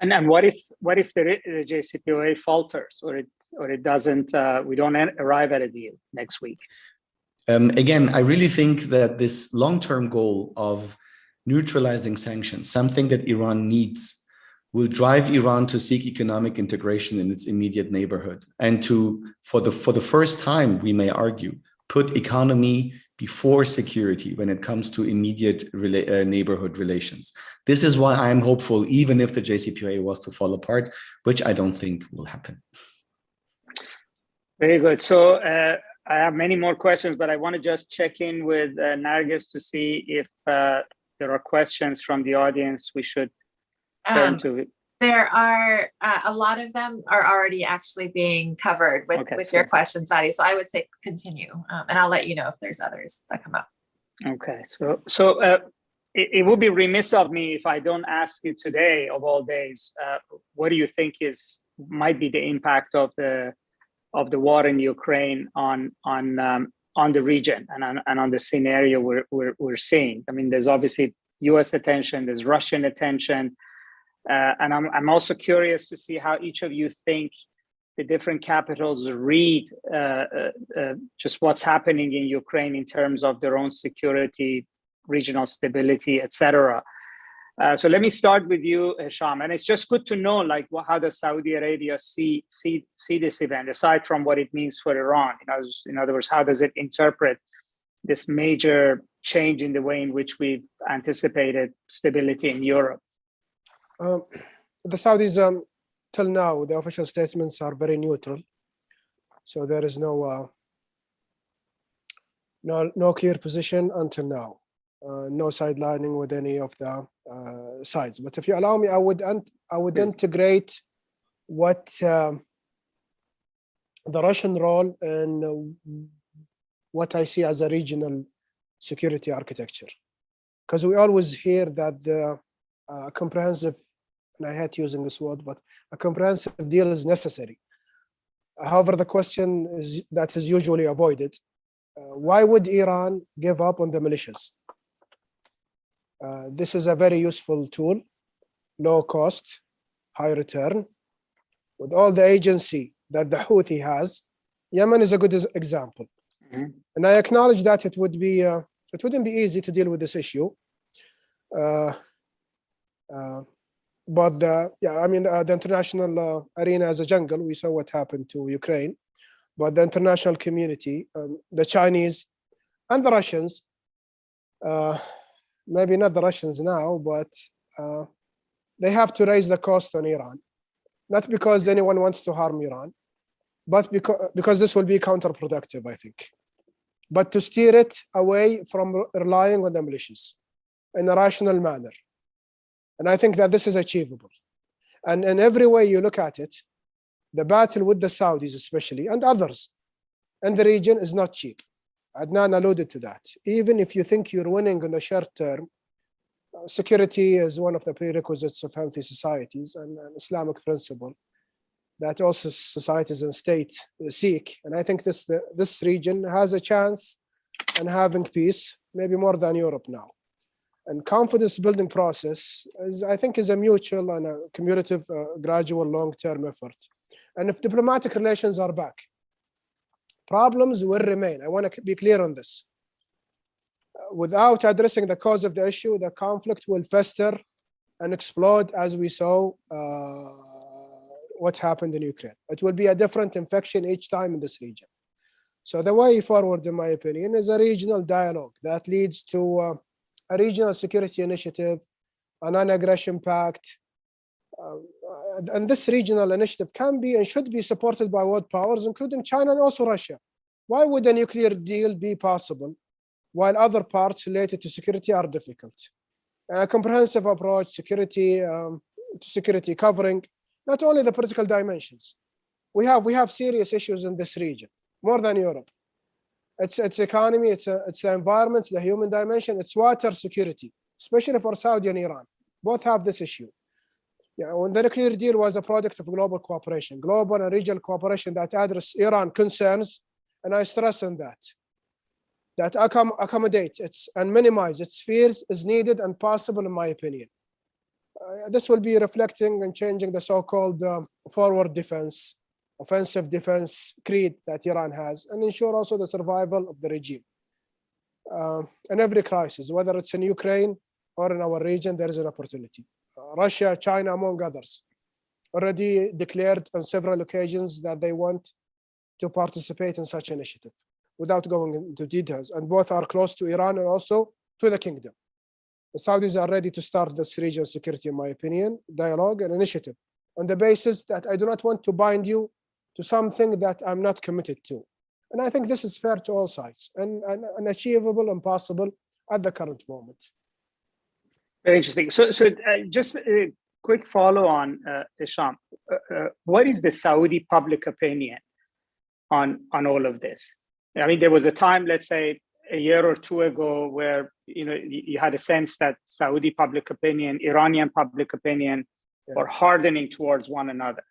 And what if the JCPOA falters or it doesn't? We don't arrive at a deal next week. Again, I really think that this long-term goal of neutralizing sanctions, something that Iran needs, will drive Iran to seek economic integration in its immediate neighborhood and to, for the first time, we may argue, put economy before security when it comes to immediate neighborhood relations. This is why I'm hopeful, even if the JCPOA was to fall apart, which I don't think will happen. Very good. So I have many more questions, but I want to just check in with Nargis to see if there are questions from the audience we should turn to. There are a lot of them are already actually being covered with your questions, Vali. So I would say continue, and I'll let you know if there's others that come up. Okay, so it would be remiss of me if I don't ask you today, of all days, what do you think might be the impact of the war in Ukraine on the region and on the scenario we're seeing? I mean, there's obviously U.S. attention, there's Russian attention. And I'm also curious to see how each of you think the different capitals read just what's happening in Ukraine in terms of their own security, regional stability, etc. So let me start with you, Hesham. And it's just good to know, like, how does Saudi Arabia see this event, aside from what it means for Iran? In other words, how does it interpret this major change in the way in which we've anticipated stability in Europe? The Saudis, till now, the official statements are very neutral. So there is no clear position until now. No sidelining with any of the sides. But if you allow me, I would integrate what the Russian role and what I see as a regional security architecture. Because we always hear that the comprehensive, and I hate using this word, but a comprehensive deal is necessary. However, the question that is usually avoided, why would Iran give up on the militias? This is a very useful tool, low cost, high return. With all the agency that the Houthi has, Yemen is a good example. Mm-hmm. And I acknowledge that it wouldn't be easy to deal with this issue. But the international arena is a jungle. We saw what happened to Ukraine. But the international community, the Chinese and the Russians, maybe not the Russians now, but they have to raise the cost on Iran. Not because anyone wants to harm Iran, but because this will be counterproductive, I think. But to steer it away from relying on the militias in a rational manner. And I think that this is achievable. And in every way you look at it, the battle with the Saudis especially, and others in the region is not cheap. Adnan alluded to that. Even if you think you're winning in the short term, security is one of the prerequisites of healthy societies and an Islamic principle that also societies and states seek. And I think this region has a chance in having peace, maybe more than Europe now. And confidence building process I think is a mutual and a cumulative, gradual, long-term effort. And if diplomatic relations are back, problems will remain. I want to be clear on this. Without addressing the cause of the issue, the conflict will fester and explode, as we saw what happened in Ukraine. It will be a different infection each time in this region. So the way forward, in my opinion, is a regional dialogue that leads to a regional security initiative, a non-aggression pact. And this regional initiative can be and should be supported by world powers, including China and also Russia. Why would a nuclear deal be possible while other parts related to security are difficult. A comprehensive approach to security covering not only the political dimensions. We have serious issues in this region, more than Europe. It's economy, it's the environment, it's the human dimension, it's water security, especially for Saudi and Iran. Both have this issue. Yeah, when the nuclear deal was a product of global cooperation, global and regional cooperation that address Iran concerns, and I stress on that accommodate and minimize its fears is needed and possible, in my opinion. This will be reflecting and changing the so-called forward defense, offensive defense creed that Iran has, and ensure also the survival of the regime. In every crisis, whether it's in Ukraine or in our region, there is an opportunity. Russia, China, among others, already declared on several occasions that they want to participate in such initiative without going into details. And both are close to Iran and also to the kingdom. The Saudis are ready to start this regional security, in my opinion, dialogue and initiative on the basis that I do not want to bind you to something that I'm not committed to. And I think this is fair to all sides and achievable and possible at the current moment. Very interesting. So just a quick follow on, Hesham. What is the Saudi public opinion on all of this? I mean, there was a time, let's say, a year or two ago, where you had a sense that Saudi public opinion, Iranian public opinion, were hardening towards one another.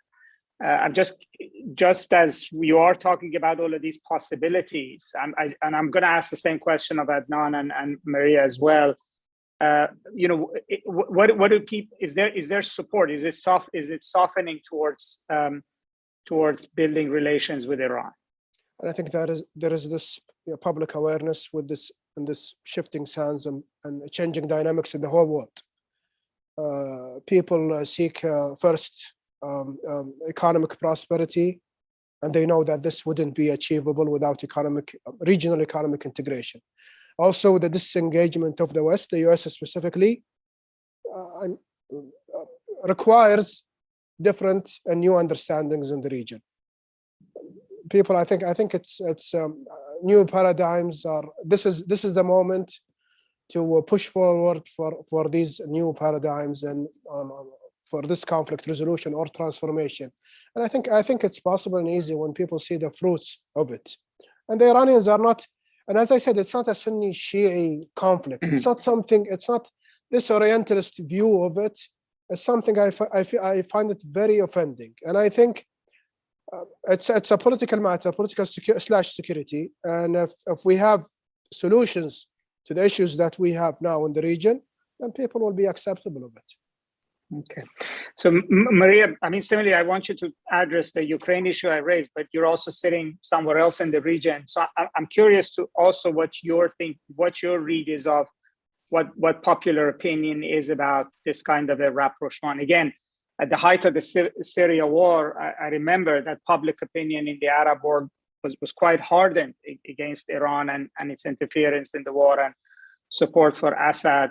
I'm just as you are talking about all of these possibilities, and I'm going to ask the same question of Adnan and Maria as well. What do keep? Is there support? Is it softening towards building relations with Iran? And I think there is this public awareness with this and this shifting sands and changing dynamics in the whole world. People seek first economic prosperity, and they know that this wouldn't be achievable without regional economic integration. Also, the disengagement of the West, the US specifically, requires different and new understandings in the region. People, I think it's new paradigms are. This is the moment to push forward for these new paradigms and for this conflict resolution or transformation. And I think it's possible and easy when people see the fruits of it. And the Iranians are not. And as I said, it's not a Sunni Shi'i conflict. It's not something. It's not this Orientalist view of it. It's something I find it very offending. And I think it's a political matter, /security. And if we have solutions to the issues that we have now in the region, then people will be acceptable of it. Okay. So Maria, I mean, similarly, I want you to address the Ukraine issue I raised, but you're also sitting somewhere else in the region. So I'm curious to also what your read is of what popular opinion is about this kind of a rapprochement. Again, at the height of the Syria war, I remember that public opinion in the Arab world was quite hardened against Iran and its interference in the war and support for Assad.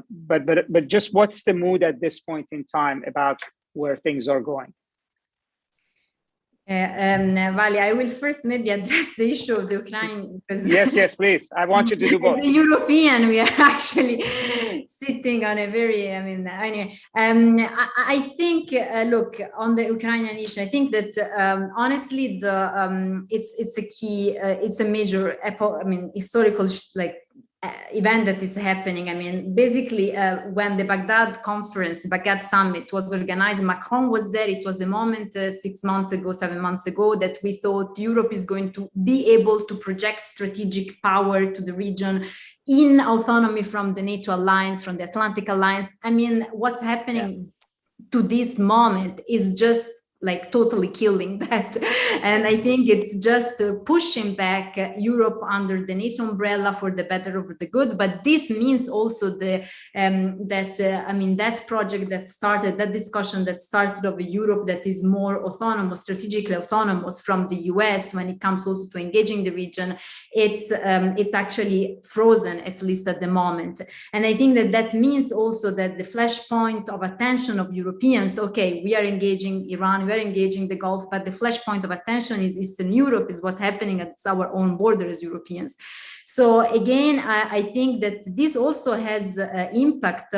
But just what's the mood at this point in time about where things are going? Vali, I will first maybe address the issue of the Ukraine. Because yes, please. I want you to do both. The European, we are actually sitting on a very, anyway. I think, look, on the Ukrainian issue, I think that honestly, it's a key, it's a major, historical, event that is happening. I mean, basically, when the Baghdad conference, the Baghdad summit was organized, Macron was there. It was a moment 7 months ago, that we thought Europe is going to be able to project strategic power to the region in autonomy from the NATO alliance, from the Atlantic alliance. I mean, what's happening to this moment is just totally killing that. And I think it's just pushing back Europe under the NATO umbrella for the better of the good. But this means also that project that started, that discussion that started of a Europe that is more autonomous, strategically autonomous from the US when it comes also to engaging the region, it's actually frozen, at least at the moment. And I think that means also that the flashpoint of attention of Europeans, okay, we are engaging Iran, we're engaging the Gulf, but the flashpoint of attention is Eastern Europe, is what's happening at our own border as Europeans. So again, I think that this also has impact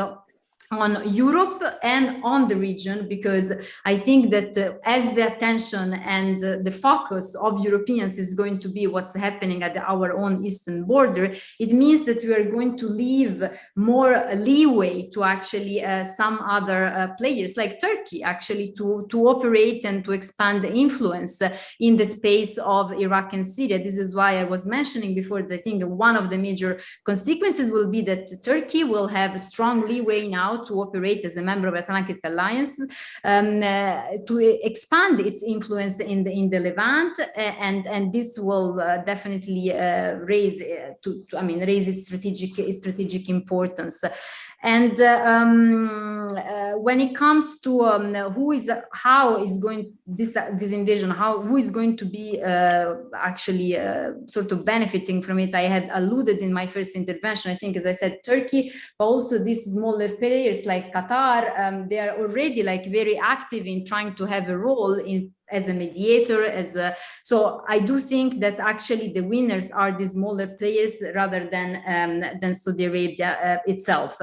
on Europe and on the region, because I think that as the attention and the focus of Europeans is going to be what's happening at our own eastern border, it means that we are going to leave more leeway to actually some other players like Turkey actually to operate and to expand the influence in the space of Iraq and Syria. This is why I was mentioning before that I think one of the major consequences will be that Turkey will have a strong leeway now to operate as a member of Atlantic Alliance, to expand its influence in the Levant, and this will definitely raise its strategic importance. And when it comes to who is going to be actually sort of benefiting from it, I had alluded in my first intervention. I think, as I said, Turkey, but also these smaller players like Qatar, they are already like very active in trying to have a role as a mediator, so I do think that actually the winners are the smaller players rather than Saudi Arabia itself.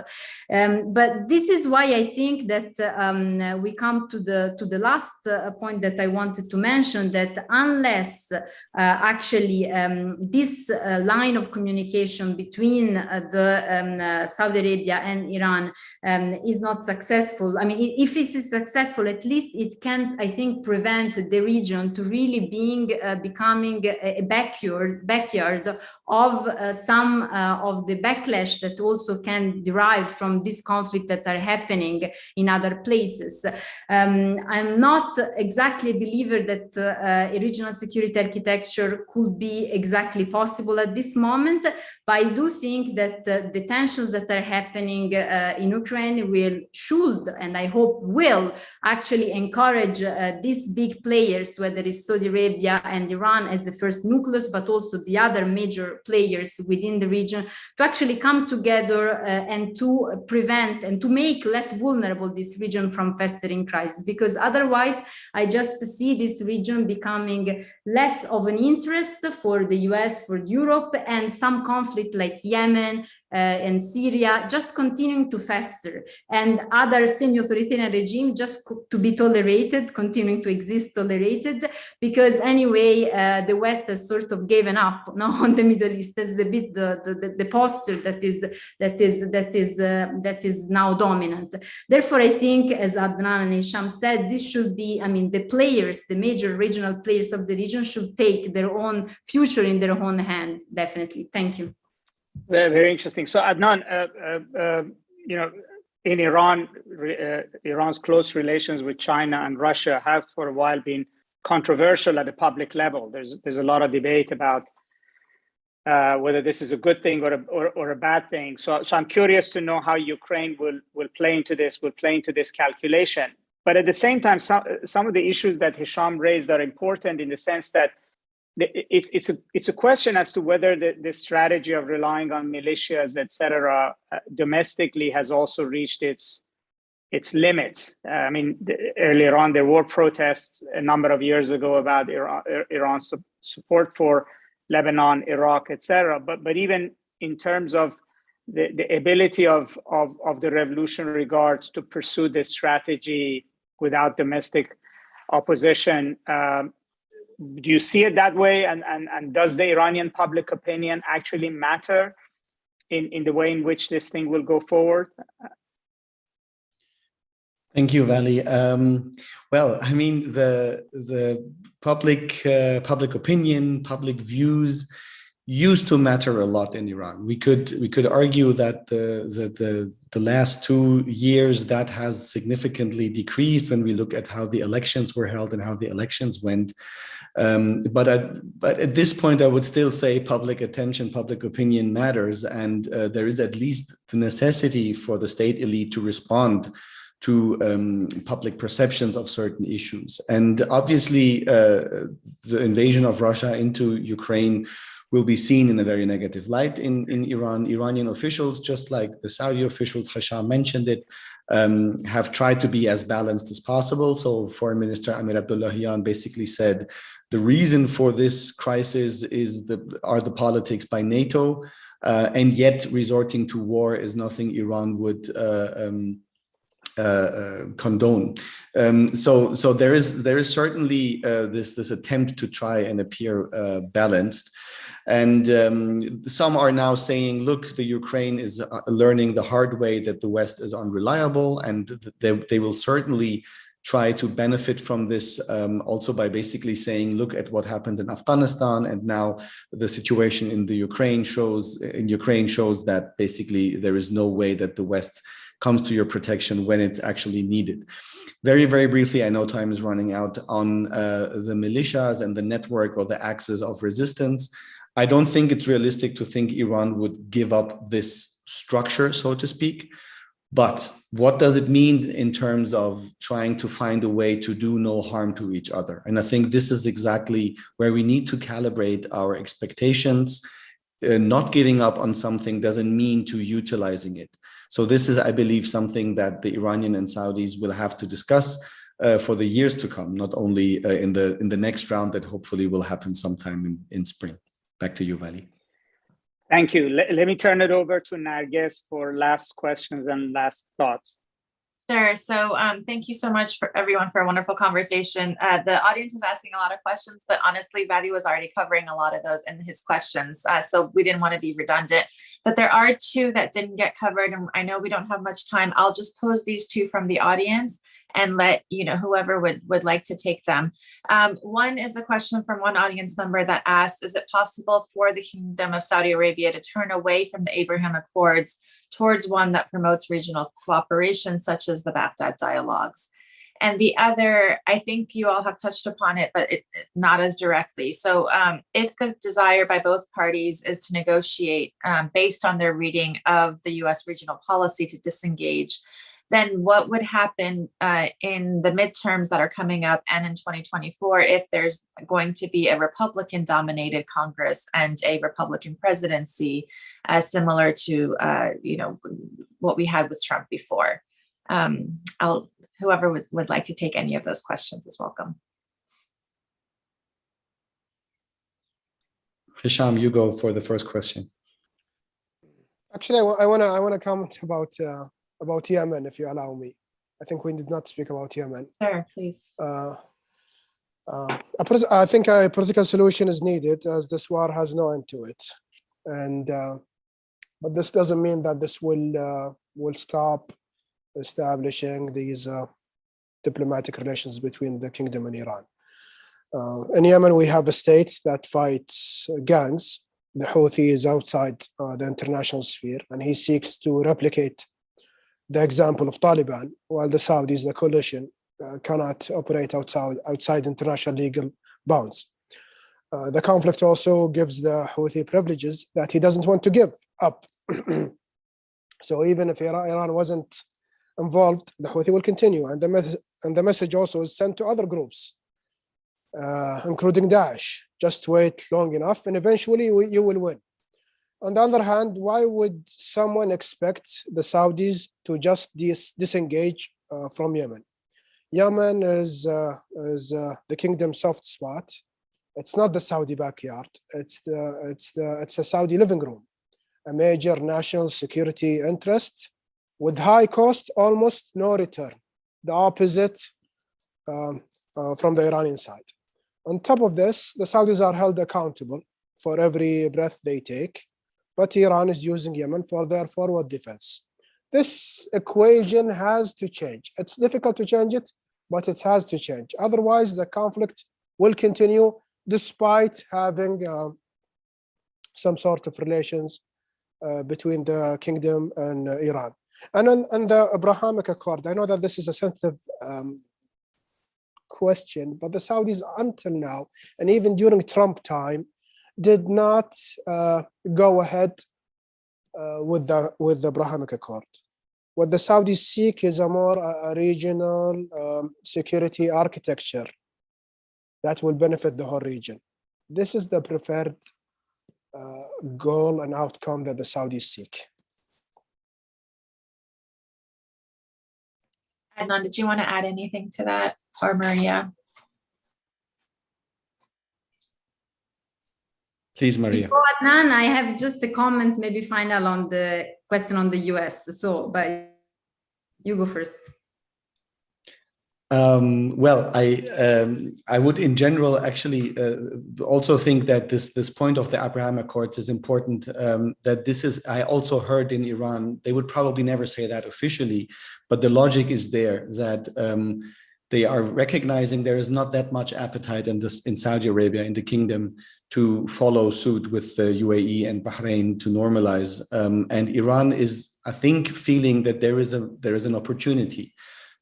But this is why I think that we come to the last point that I wanted to mention, that unless actually this line of communication between Saudi Arabia and Iran is not successful, I mean, if it is successful, at least it can, I think, prevent the region to really becoming a backyard of some of the backlash that also can derive from this conflict that are happening in other places. I'm not exactly a believer that a regional security architecture could be exactly possible at this moment, but I do think that the tensions that are happening in Ukraine should, and I hope will, actually encourage these big players, whether it's Saudi Arabia and Iran as the first nucleus, but also the other major players within the region, to actually come together and to prevent and to make less vulnerable this region from festering crisis. Because otherwise, I just see this region becoming less of an interest for the US, for Europe, and some conflict like Yemen and Syria just continuing to fester, and other semi-authoritarian regime just to be tolerated, continuing to exist tolerated, because anyway the West has sort of given up now on the Middle East. That's a bit the posture that is now dominant. Therefore, I think, as Adnan and Hesham said, this should be, I mean, the players, the major regional players of the region should take their own future in their own hand, definitely. Thank you. Very, very interesting. So Adnan, in Iran, Iran's close relations with China and Russia have for a while been controversial at a public level. There's a lot of debate about whether this is a good thing or a bad thing. So I'm curious to know how Ukraine will play into this calculation. But at the same time, some of the issues that Hesham raised are important in the sense that it's a question as to whether the strategy of relying on militias, etc., domestically has also reached its limits. I mean, earlier on there were protests a number of years ago about Iran's support for Lebanon, Iraq, etc. But even in terms of the ability of the Revolutionary Guards to pursue this strategy without domestic opposition. Do you see it that way? And does the Iranian public opinion actually matter in the way in which this thing will go forward? Thank you, Vali. Well, I mean, the public opinion, public views used to matter a lot in Iran. We could argue that the last 2 years that has significantly decreased when we look at how the elections were held and how the elections went. But at this point, I would still say public attention, public opinion matters, and there is at least the necessity for the state elite to respond to public perceptions of certain issues. And obviously, the invasion of Russia into Ukraine will be seen in a very negative light in Iran. Iranian officials, just like the Saudi officials, Hesham mentioned it, have tried to be as balanced as possible. So Foreign Minister Amir Abdullahian basically said, the reason for this crisis are the politics by NATO, and yet resorting to war is nothing Iran would condone. So there is certainly this attempt to try and appear balanced. And some are now saying, look, the Ukraine is learning the hard way that the West is unreliable, and they will certainly try to benefit from this also by basically saying, look at what happened in Afghanistan, and now the situation in the Ukraine shows that basically there is no way that the West comes to your protection when it's actually needed. Very, very briefly, I know time is running out, on the militias and the network or the axis of resistance. I don't think it's realistic to think Iran would give up this structure, so to speak. But what does it mean in terms of trying to find a way to do no harm to each other? And I think this is exactly where we need to calibrate our expectations. Not giving up on something doesn't mean to utilizing it. So this is, I believe, something that the Iranian and Saudis will have to discuss for the years to come, not only in the next round that hopefully will happen sometime in spring. Back to you, Vali. Thank you. Let me turn it over to Narges for last questions and last thoughts. Sure. So thank you so much for everyone for a wonderful conversation. The audience was asking a lot of questions, but honestly, Vali was already covering a lot of those in his questions. So we didn't want to be redundant, but there are two that didn't get covered. And I know we don't have much time. I'll just pose these two from the audience and let whoever would like to take them. One is a question from one audience member that asked, is it possible for the Kingdom of Saudi Arabia to turn away from the Abraham Accords towards one that promotes regional cooperation, such as the Baghdad dialogues? And the other, I think you all have touched upon it, but not as directly. So if the desire by both parties is to negotiate based on their reading of the US regional policy to disengage, then what would happen in the midterms that are coming up and in 2024 if there's going to be a Republican-dominated Congress and a Republican presidency, similar to what we had with Trump before? Whoever would like to take any of those questions is welcome. Hesham, you go for the first question. Actually, I want to comment about Yemen, if you allow me. I think we did not speak about Yemen. Sure, please. I think a political solution is needed, as this war has no end to it, and but this doesn't mean that this will stop establishing these diplomatic relations between the kingdom and Iran. In Yemen, we have a state that fights gangs. The Houthi is outside the international sphere, and he seeks to replicate the example of Taliban, while the Saudis, the coalition, cannot operate outside international legal bounds. The conflict also gives the Houthi privileges that he doesn't want to give up. So even if Iran wasn't involved, the Houthi will continue, and the message also is sent to other groups, including Daesh. Just wait long enough, and eventually you will win. On the other hand, why would someone expect the Saudis to just disengage from Yemen? Yemen is the kingdom's soft spot. It's not the Saudi backyard. It's a Saudi living room, a major national security interest with high cost, almost no return. The opposite from the Iranian side. On top of this, the Saudis are held accountable for every breath they take, but Iran is using Yemen for their forward defense. This equation has to change. It's difficult to change it, but it has to change. Otherwise, the conflict will continue despite having some sort of relations between the kingdom and Iran. And on the Abrahamic Accord, I know that this is a sensitive question, but the Saudis until now, and even during Trump time, did not go ahead with the Abrahamic Accord. What the Saudis seek is a more regional security architecture that will benefit the whole region. This is the preferred goal and outcome that the Saudis seek. Adnan, did you want to add anything to that, or Maria? Please, Maria. Before Adnan, I have just a comment, maybe final on the question on the US. So, but you go first. Well, I would in general actually also think that this point of the Abraham Accords is important. That this is, I also heard in Iran, they would probably never say that officially, but the logic is there that they are recognizing there is not that much appetite in Saudi Arabia, in the kingdom, to follow suit with the UAE and Bahrain to normalize. And Iran is, I think, feeling that there is an opportunity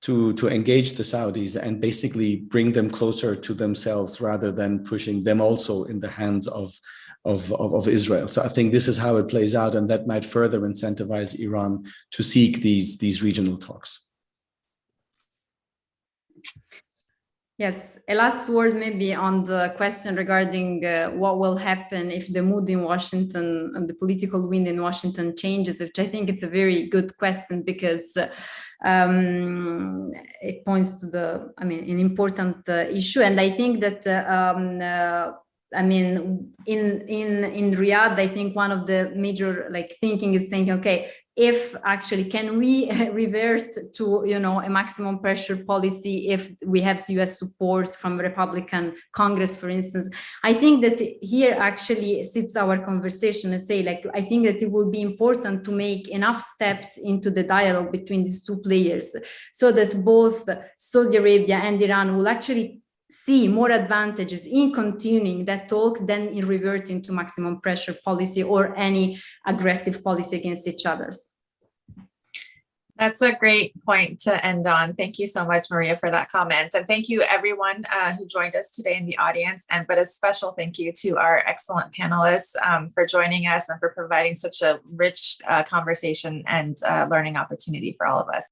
to engage the Saudis and basically bring them closer to themselves rather than pushing them also in the hands of Israel. So I think this is how it plays out, and that might further incentivize Iran to seek these regional talks. Yes, a last word maybe on the question regarding what will happen if the mood in Washington and the political wind in Washington changes, which I think it's a very good question because it points to an important issue. And I think that in Riyadh, I think one of the major thinking is saying, okay, if actually can we revert to a maximum pressure policy if we have US support from Republican Congress, for instance. I think that here actually sits our conversation and say, I think that it will be important to make enough steps into the dialogue between these two players so that both Saudi Arabia and Iran will actually see more advantages in continuing that talk than in reverting to maximum pressure policy or any aggressive policy against each other. That's a great point to end on. Thank you so much, Maria, for that comment. And thank you everyone who joined us today in the audience. But a special thank you to our excellent panelists for joining us and for providing such a rich conversation and learning opportunity for all of us.